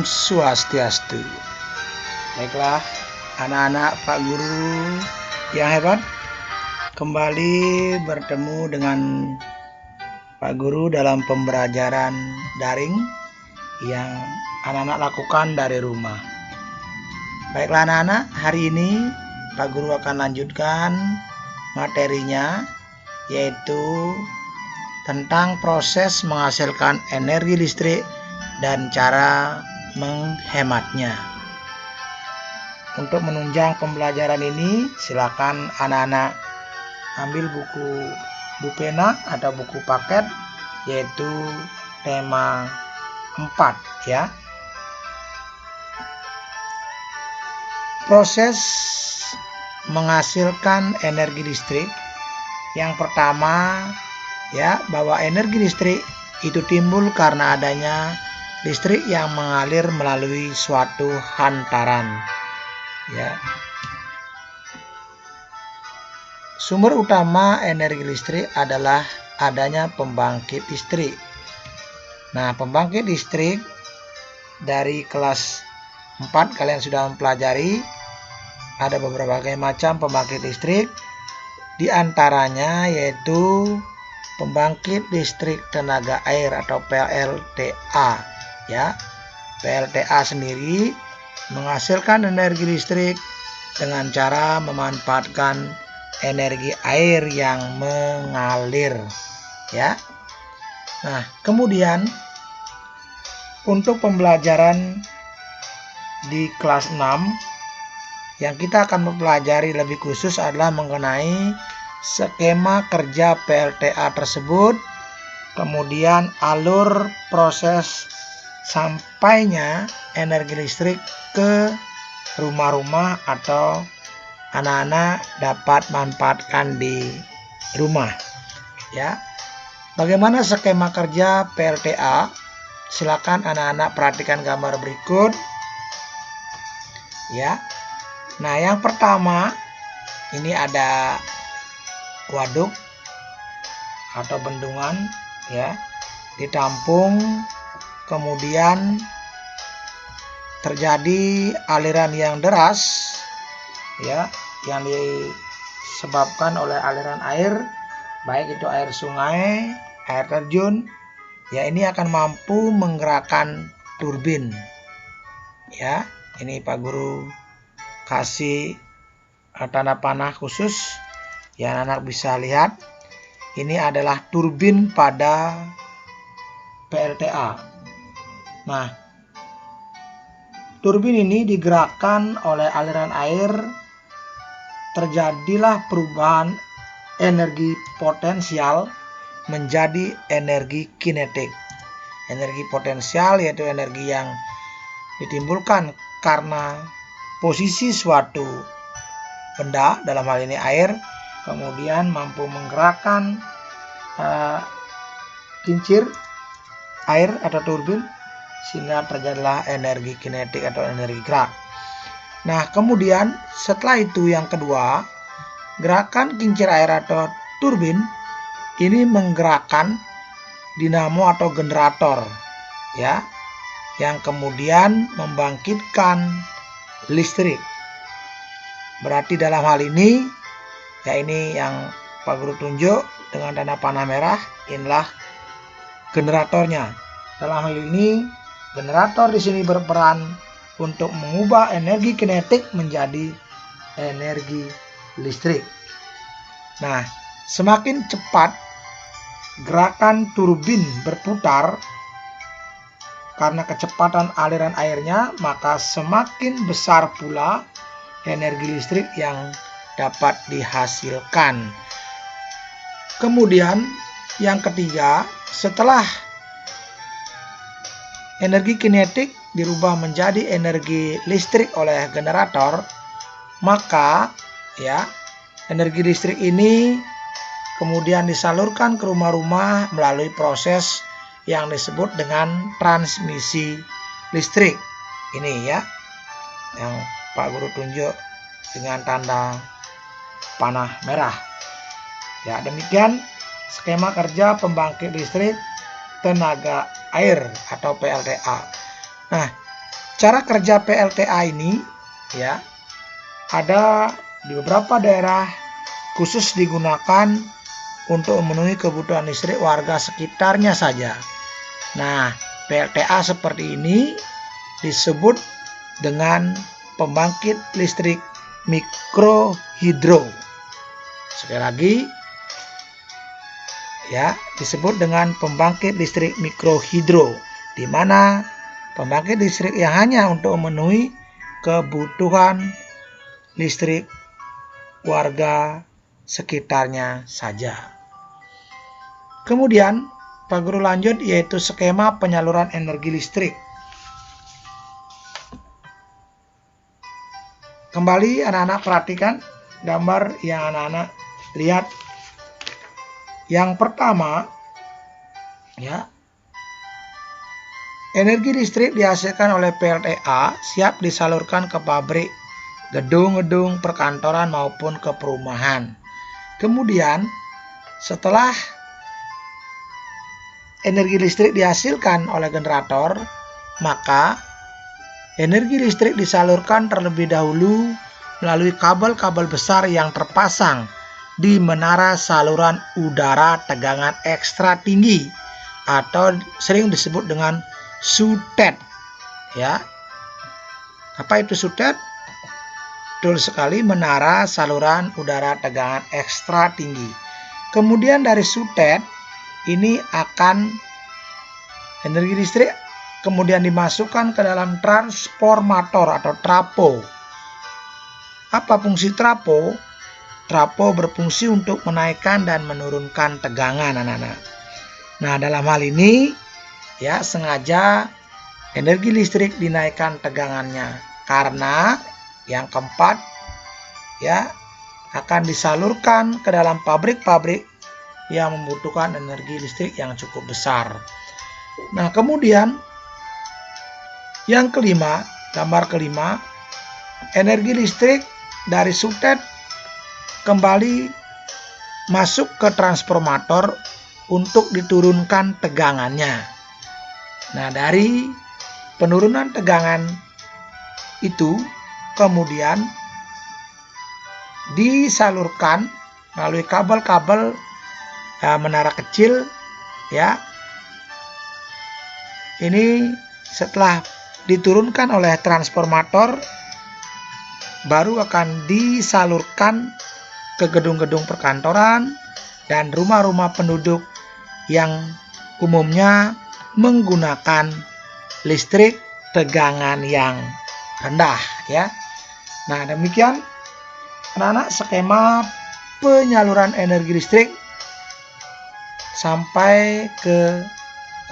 Om Swastiastu. Baiklah anak-anak Pak Guru yang hebat, kembali bertemu dengan Pak Guru dalam pembelajaran daring yang anak-anak lakukan dari rumah. Baiklah anak-anak, hari ini Pak Guru akan lanjutkan materinya, yaitu tentang proses menghasilkan energi listrik dan cara menghematnya. Untuk menunjang pembelajaran ini, silakan anak-anak ambil buku pena atau buku paket, yaitu tema 4 ya. Proses menghasilkan energi listrik. Yang pertama ya, bahwa energi listrik itu timbul karena adanya listrik yang mengalir melalui suatu hantaran ya. Sumber utama energi listrik adalah adanya pembangkit listrik. Nah, pembangkit listrik dari kelas 4 kalian sudah mempelajari ada beberapa macam pembangkit listrik. Di antaranya yaitu pembangkit listrik tenaga air atau PLTA ya. PLTA sendiri menghasilkan energi listrik dengan cara memanfaatkan energi air yang mengalir ya. Nah, kemudian untuk pembelajaran di kelas 6 yang kita akan mempelajari lebih khusus adalah mengenai skema kerja PLTA tersebut, kemudian alur proses sampainya energi listrik ke rumah-rumah atau anak-anak dapat manfaatkan di rumah ya. Bagaimana skema kerja PLTA? Silakan anak-anak perhatikan gambar berikut ya. Nah, yang pertama ini ada waduk atau bendungan ya, ditampung, kemudian terjadi aliran yang deras ya, yang disebabkan oleh aliran air, baik itu air sungai, air terjun ya. Ini akan mampu menggerakkan turbin ya. Ini Pak Guru kasih tanda panah khusus ya, anak bisa lihat. Ini adalah turbin pada PLTA. Nah, turbin ini digerakkan oleh aliran air, terjadilah perubahan energi potensial menjadi energi kinetik. Energi potensial yaitu energi yang ditimbulkan karena posisi suatu benda, dalam hal ini air, kemudian mampu menggerakkan kincir air atau turbin sehingga terjadilah energi kinetik atau energi gerak. Nah, kemudian setelah itu yang kedua, gerakan kincir air atau turbin ini menggerakkan dinamo atau generator ya, yang kemudian membangkitkan listrik. Berarti dalam hal ini ya, ini yang Pak Guru tunjuk dengan tanda panah merah, inilah generatornya. Dalam hal ini generator di sini berperan untuk mengubah energi kinetik menjadi energi listrik. Nah, semakin cepat gerakan turbin berputar karena kecepatan aliran airnya, maka semakin besar pula energi listrik yang dapat dihasilkan. Kemudian yang ketiga, setelah energi kinetik dirubah menjadi energi listrik oleh generator, maka ya, energi listrik ini kemudian disalurkan ke rumah-rumah melalui proses yang disebut dengan transmisi listrik. Ini ya, yang Pak Guru tunjuk dengan tanda panah merah. Ya, demikian skema kerja pembangkit listrik tenaga air atau PLTA. Nah, Cara kerja PLTA ini ya ada di beberapa daerah khusus digunakan untuk memenuhi kebutuhan listrik warga sekitarnya saja. Nah, PLTA seperti ini disebut dengan pembangkit listrik mikrohidro. Sekali lagi ya, disebut dengan pembangkit listrik mikrohidro, di mana pembangkit listrik yang hanya untuk memenuhi kebutuhan listrik warga sekitarnya saja. Kemudian Pak Guru lanjut, yaitu skema penyaluran energi listrik. Kembali anak-anak perhatikan gambar yang anak-anak lihat. Yang pertama ya, energi listrik dihasilkan oleh PLTA siap disalurkan ke pabrik, gedung-gedung perkantoran maupun ke perumahan. Kemudian setelah energi listrik dihasilkan oleh generator, maka energi listrik disalurkan terlebih dahulu melalui kabel-kabel besar yang terpasang di menara saluran udara tegangan ekstra tinggi atau sering disebut dengan SUTED ya. Apa itu SUTED? Betul sekali, menara saluran udara tegangan ekstra tinggi. Kemudian dari SUTED ini akan energi listrik kemudian dimasukkan ke dalam transformator atau trapo. Apa fungsi trapo? Trapo berfungsi untuk menaikkan dan menurunkan tegangan anak-anak. Nah, dalam hal ini ya sengaja energi listrik dinaikkan tegangannya karena yang keempat ya akan disalurkan ke dalam pabrik-pabrik yang membutuhkan energi listrik yang cukup besar. Nah, kemudian yang kelima, gambar kelima, energi listrik dari SUTED kembali masuk ke transformator untuk diturunkan tegangannya. Nah, dari penurunan tegangan itu kemudian disalurkan melalui kabel-kabel menara kecil ya. Ini setelah diturunkan oleh transformator baru akan disalurkan ke gedung-gedung perkantoran dan rumah-rumah penduduk yang umumnya menggunakan listrik tegangan yang rendah ya. Nah, demikian anak-anak skema penyaluran energi listrik sampai ke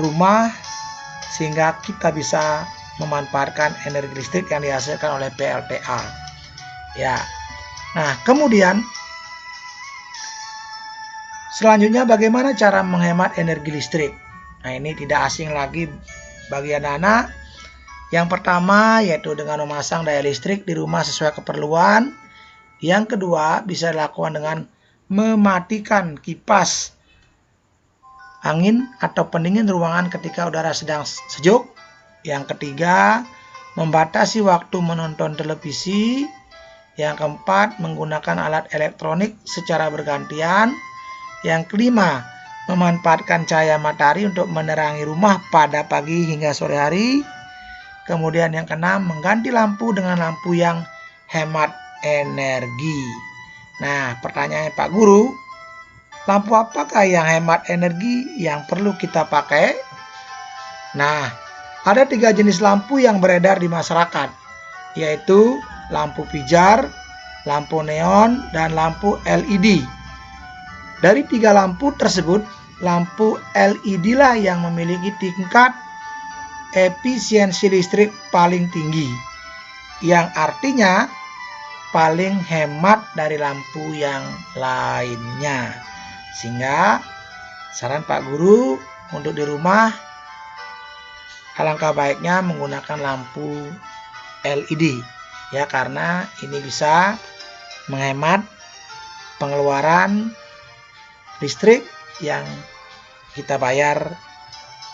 rumah sehingga kita bisa memanfaatkan energi listrik yang dihasilkan oleh PLTA ya. Nah, kemudian selanjutnya bagaimana cara menghemat energi listrik? Nah, ini tidak asing lagi bagi anak-anak. Yang pertama yaitu dengan memasang daya listrik di rumah sesuai keperluan. Yang kedua bisa dilakukan dengan mematikan kipas angin atau pendingin ruangan ketika udara sedang sejuk. Yang ketiga, membatasi waktu menonton televisi. Yang keempat, menggunakan alat elektronik secara bergantian. Yang kelima, memanfaatkan cahaya matahari untuk menerangi rumah pada pagi hingga sore hari. Kemudian yang keenam, mengganti lampu dengan lampu yang hemat energi. Nah, pertanyaannya Pak Guru, lampu apakah yang hemat energi yang perlu kita pakai? Nah, ada 3 jenis lampu yang beredar di masyarakat, yaitu lampu pijar, lampu neon, dan lampu LED. Dari 3 lampu tersebut, lampu LED lah yang memiliki tingkat efisiensi listrik paling tinggi, yang artinya paling hemat dari lampu yang lainnya. Sehingga saran Pak Guru untuk di rumah, alangkah baiknya menggunakan lampu LED ya, karena ini bisa menghemat pengeluaran listrik yang kita bayar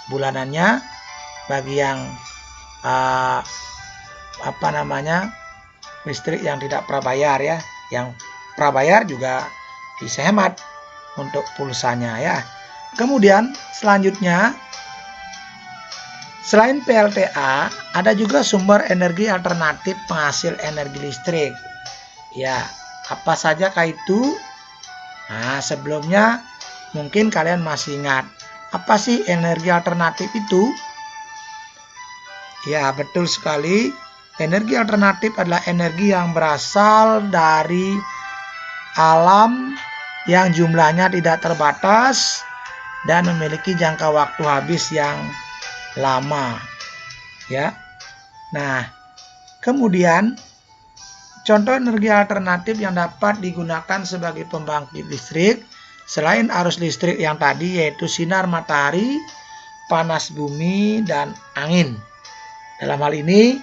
bulanannya bagi yang listrik yang tidak prabayar ya. Yang prabayar juga bisa hemat untuk pulsanya ya. Kemudian selanjutnya, selain PLTA, ada juga sumber energi alternatif penghasil energi listrik. Ya, apa sajakah itu? Nah, sebelumnya mungkin kalian masih ingat, apa sih energi alternatif itu? Ya, betul sekali. Energi alternatif adalah energi yang berasal dari alam yang jumlahnya tidak terbatas dan memiliki jangka waktu habis yang lama. Ya. Nah, kemudian contoh energi alternatif yang dapat digunakan sebagai pembangkit listrik selain arus listrik yang tadi, yaitu sinar matahari, panas bumi, dan angin. Dalam hal ini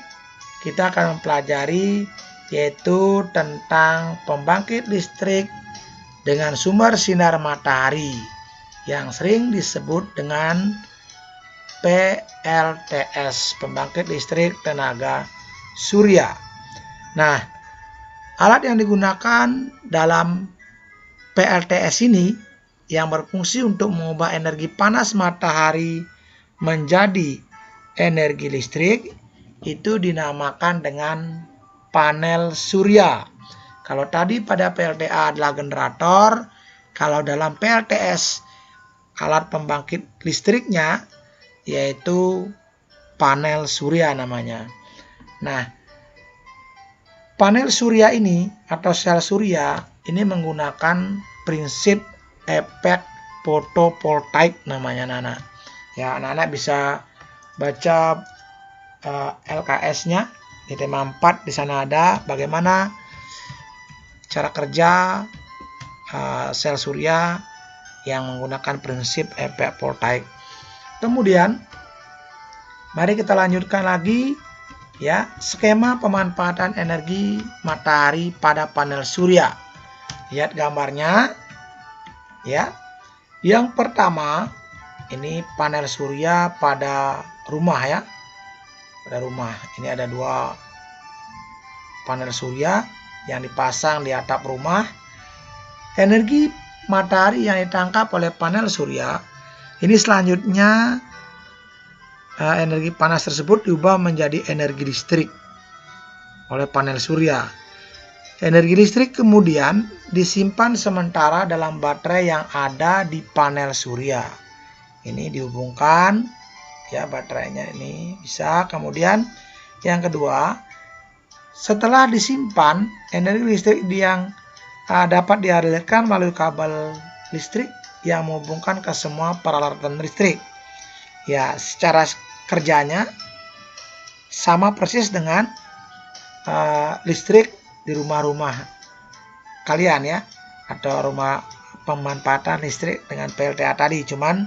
kita akan mempelajari yaitu tentang pembangkit listrik dengan sumber sinar matahari yang sering disebut dengan PLTS, pembangkit listrik tenaga surya. Nah, alat yang digunakan dalam PLTS ini yang berfungsi untuk mengubah energi panas matahari menjadi energi listrik itu dinamakan dengan panel surya. Kalau tadi pada PLTA adalah generator, kalau dalam PLTS alat pembangkit listriknya yaitu panel surya namanya. Nah, panel surya ini atau sel surya ini menggunakan prinsip efek fotovoltaik namanya anak-anak. Ya, anak-anak bisa baca LKS-nya di tema 4, di sana ada bagaimana cara kerja sel surya yang menggunakan prinsip efek voltaik. Kemudian mari kita lanjutkan lagi ya, skema pemanfaatan energi matahari pada panel surya. Lihat gambarnya ya. Yang pertama ini panel surya pada rumah ya. Pada rumah ini ada 2 panel surya yang dipasang di atap rumah. Energi matahari yang ditangkap oleh panel surya ini selanjutnya energi panas tersebut diubah menjadi energi listrik oleh panel surya. Energi listrik kemudian disimpan sementara dalam baterai yang ada di panel surya. Ini dihubungkan ya, baterainya ini bisa. Kemudian yang kedua, setelah disimpan, energi listrik yang dapat dialirkan melalui kabel listrik yang menghubungkan ke semua peralatan listrik. Ya, secara kerjanya sama persis dengan listrik di rumah-rumah kalian ya, atau rumah pemanfaatan listrik dengan PLTA tadi, cuman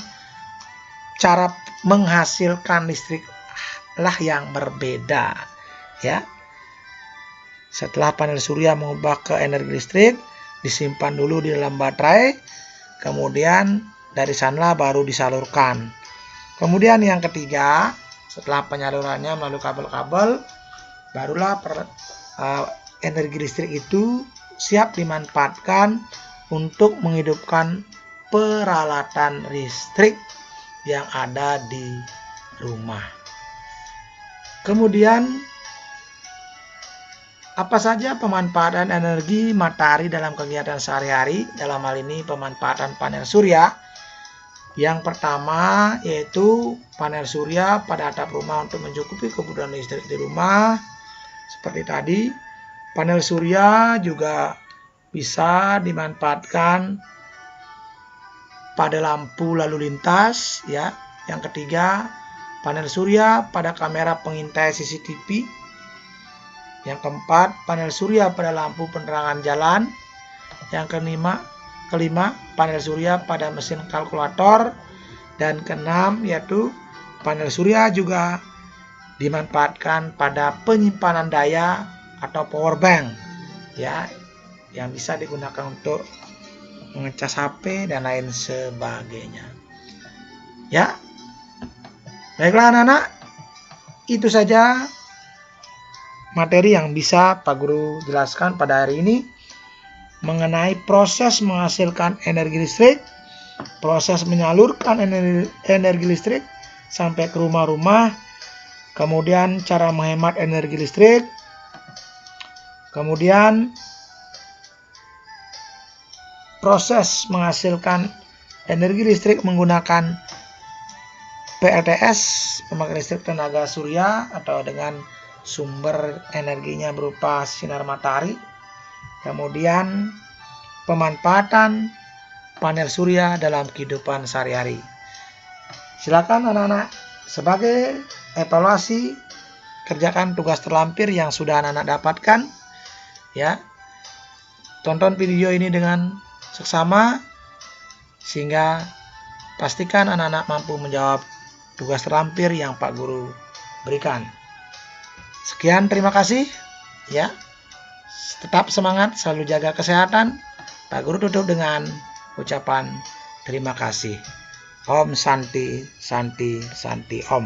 cara menghasilkan listrik lah yang berbeda ya. Setelah panel surya mengubah ke energi listrik, disimpan dulu di dalam baterai, kemudian dari sana baru disalurkan. Kemudian yang ketiga, setelah penyalurannya melalui kabel-kabel, barulah energi listrik itu siap dimanfaatkan untuk menghidupkan peralatan listrik yang ada di rumah. Kemudian apa saja pemanfaatan energi matahari dalam kegiatan sehari-hari? Dalam hal ini pemanfaatan panel surya. Yang pertama yaitu panel surya pada atap rumah untuk mencukupi kebutuhan listrik di rumah. Seperti tadi, panel surya juga bisa dimanfaatkan pada lampu lalu lintas ya. Yang ketiga, panel surya pada kamera pengintai CCTV. Yang keempat, panel surya pada lampu penerangan jalan. Yang kelima, panel surya pada mesin kalkulator. Dan keenam, yaitu panel surya juga dimanfaatkan pada penyimpanan daya atau power bank ya, yang bisa digunakan untuk mengecas HP dan lain sebagainya. Ya, baiklah anak-anak, itu saja materi yang bisa Pak Guru jelaskan pada hari ini mengenai proses menghasilkan energi listrik, proses menyalurkan energi listrik sampai ke rumah-rumah, kemudian cara menghemat energi listrik, kemudian proses menghasilkan energi listrik menggunakan PLTS, pembangkit listrik tenaga surya, atau dengan sumber energinya berupa sinar matahari. Kemudian pemanfaatan panel surya dalam kehidupan sehari-hari. Silakan anak-anak, sebagai evaluasi, kerjakan tugas terlampir yang sudah anak-anak dapatkan. Ya, tonton video ini dengan seksama sehingga pastikan anak-anak mampu menjawab tugas terlampir yang Pak Guru berikan. Sekian, terima kasih. Ya, tetap semangat, selalu jaga kesehatan. Pak Guru tutup dengan ucapan terima kasih. Om Santi, Santi, Santi Om.